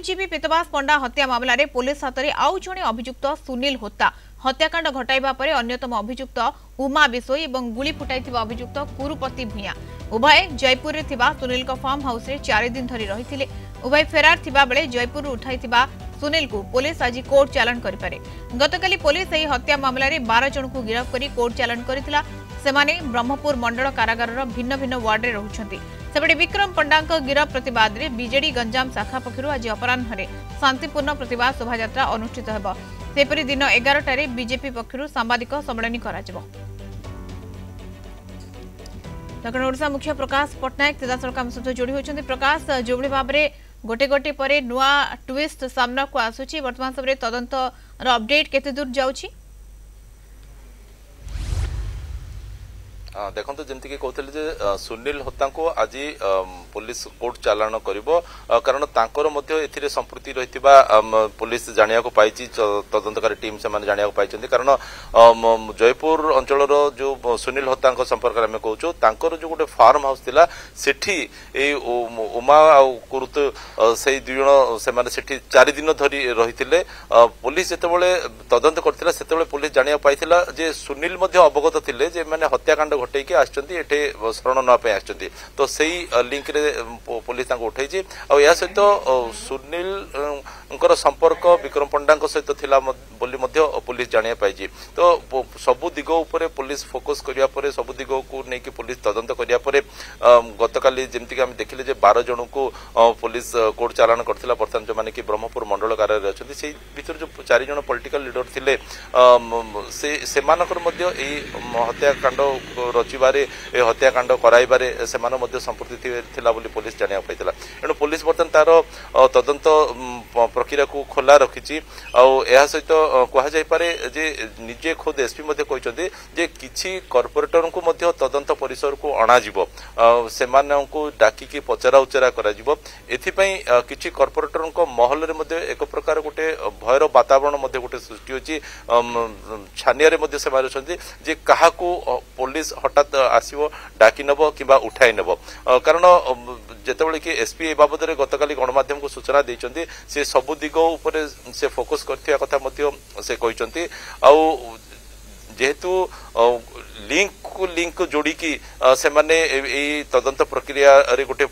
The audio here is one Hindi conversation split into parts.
आईनजीवी पीतवास पंडा हत्या मामला रे पुलिस हाथ में आउ जड़े अभियुक्त सुनील होता हत्याकांड घटाइबा परे अन्यतम अभियुक्त उमा बिसोई और गुली फुटाई अभियुक्त कुरुपति भूया उभय जयपुर रे थिबा सुनील को फार्म हाउस रे 4 दिन धरी रही उभय फेरार थिबा बेले जयपुर उठाई सुनील को पुलिस आज कोर्ट चालाण करिपारे। गतकाली पुलिस यह हत्या मामला रे 12 जन को गिरफ्त करी कोर्ट चालाण करथिला। सेमाने ब्रह्मपुर मंडल कारागार भिन्न भिन्न वार्ड रे रहुछंती। सेबडे विक्रम पंडा गिरफ प्रतिवाद रे बीजेडी गंजाम शाखा पक्षरु आज अपराह्न शांतिपूर्ण प्रतिवाद शोभायात्रा अनुष्ठित हेबो। सेपरि दिन 11 टारे बीजेपी पक्षरु सांबादिक सम्मेलन कराजिबो। दक्षिण ओडिशा मुख्य प्रकाश पटनायक सीधासलख आम सहित जोड़ी होती। प्रकाश जो भाव में गोटे गोटे पर नुआ ट्विस्ट सामना को आसूची वर्तमान समय तदंत अपडेट केते दूर जाउची? देखो जमती कि कहते सुनील हत्या को आज पुलिस कोर्ट चालाण करिबो कारण तांकर मध्य एथिरे संपृक्ति रहितिबा पुलिस जानिया को पाइछि तदंतकारी टीम से माने जानिया को पाइछन्ती कारण जयपुर अंचल जो सुनील हत्या संपर्क में कहूँ तांकर जो गोटे फार्म हाउस थिला सेठी ए उमा आ कुरुत से दुई जन से माने सेठी 4 दिन धरी रहिथिले। पुलिस जेतेबेले तदंत करथिला सेतेबेले पुलिस जानिया पाइथिला जे सुनील मध्य अवगत थिले जे माने हत्याकांड घटेकी आछन्ती शरण नापे आछन्ती तो सही लिंक रे पुलिस तांको उठाई आ सहित सुनील संपर्क विक्रम पंडा सहित थिला बोली मध्य पुलिस जानिया पाई तो सबु दिग उपरे पुलिस फोकस करिया परे सबु दिग को नेकी पुलिस तदंत करिया परे गतकाली जेमति कि हम देखिले जे 12 जन को पुलिस कोर्ट चालाण करथिला। बर्तमान जो माने कि ब्रह्मपुर मंडल कार्यालय रे अछन्ती सेही भीतर जो 4 जन पॉलिटिकल लीडर थिले से मानकर मध्य ए हत्याकांड रचिबारे ए हत्याकांड कराइबारे सेमान मध्य संपृक्ति थिला बोली पुलिस जानिया पाइथिला। एणु पुलिस बर्तमान तार तदंत प्रक्रिया को खोला रखिछि आ सहित कहा जाय पारे जे निजे खुद एसपी मध्य कहते जे किछि कॉर्पोरेटर को मध्य तदंत परिसर को अणा जिवो सेमान को डाकिकी पचरा उचरा करा जिवो एथिपई किछि कॉर्पोरेटर को महल रे मध्य एक प्रकार गोटे भयर वातावरण मध्य गोटे सृष्टि होछि छानिया रे मध्य सेमान छथि जे काहा को पुलिस हठात आसीबो डाकी नबो किबा उठाई नबो कारण जेतेबेले कि एसपी ए बाबद रे गतकाली गणमाध्यम को सूचना देइचंती से सबु दिग उपरे से फोकस करथिया कथा मध्य से कहिचंती आ जेहेतु लिंक जोड़ी की से माने ए तदंत प्रक्रिया रे गोटे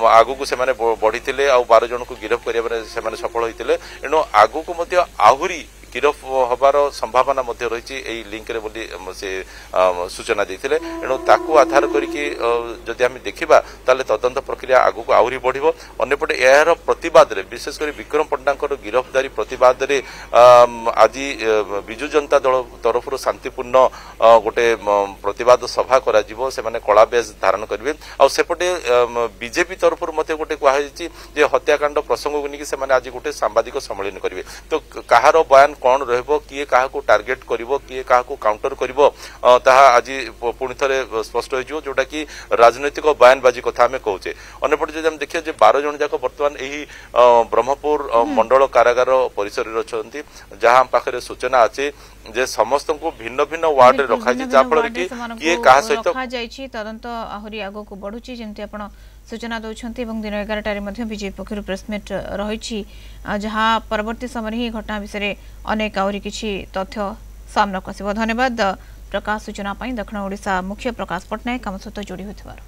आगु को से माने बढ़ी थिले आ 12 जन को गिरफ करिया से माने सफल होइतिले एनो आगु को मध्य आहुरी गिरफ हबार संभावना मध्य रही लिंक रे बोली से सूचना देथिले। एणु ताकू आधार करिके जदि हम देखिबा ताले तदंत प्रक्रिया आगु को आहुरी बढ़िबो। अन्यपटे यार प्रतिवाद रे विशेष करी विक्रम पंडांकर गिरफ्तारी प्रतिवाद रे आज बिजु जनता दल तरफ शांतिपूर्ण गोटे प्रतिवाद सभा करा जिवो से माने कला बेस धारण करिवे आ सेपटे बीजेपी तरफ मते गोटे कहैछि जे हत्याकांड प्रसंग को निकि से माने आज गोटे सांबादिक सम्मेलन करिवे तो कहारो बयान कौन रहिबो किए काहा को टार्गेट करिवो किए काहा को काउंटर करिवो ताहा आज पुणी थरे स्पष्ट हो जोटा कि राजनैतिक बयानबाजी कथा हमें कहूचे। अन्यपटे जब हम देखिए जे 12 जन जाक वर्तमान एही ब्रह्मपुर मंडल कारागार परिसर रे अछंती जहां पाखरे सूचना अछि जे समस्त को भिन्न भिन्न वार्ड रे रखा जे जा फल कि किए काहा सहित रखा जायछि तदंत आहुरी आगो को बढ़ुची जेंति आपण सूचना दौरान दिन 11 टारे बीजेपी पक्ष प्रेसमिट रही जहाँ परवर्ती समय ही घटना विषय अनेक आहरी किछि तथ्य सामना को आसिबो। धन्यवाद प्रकाश सूचना दक्षिण ओडिशा मुख्य प्रकाश पटनायक आम सहित जोड़ी होथिबार।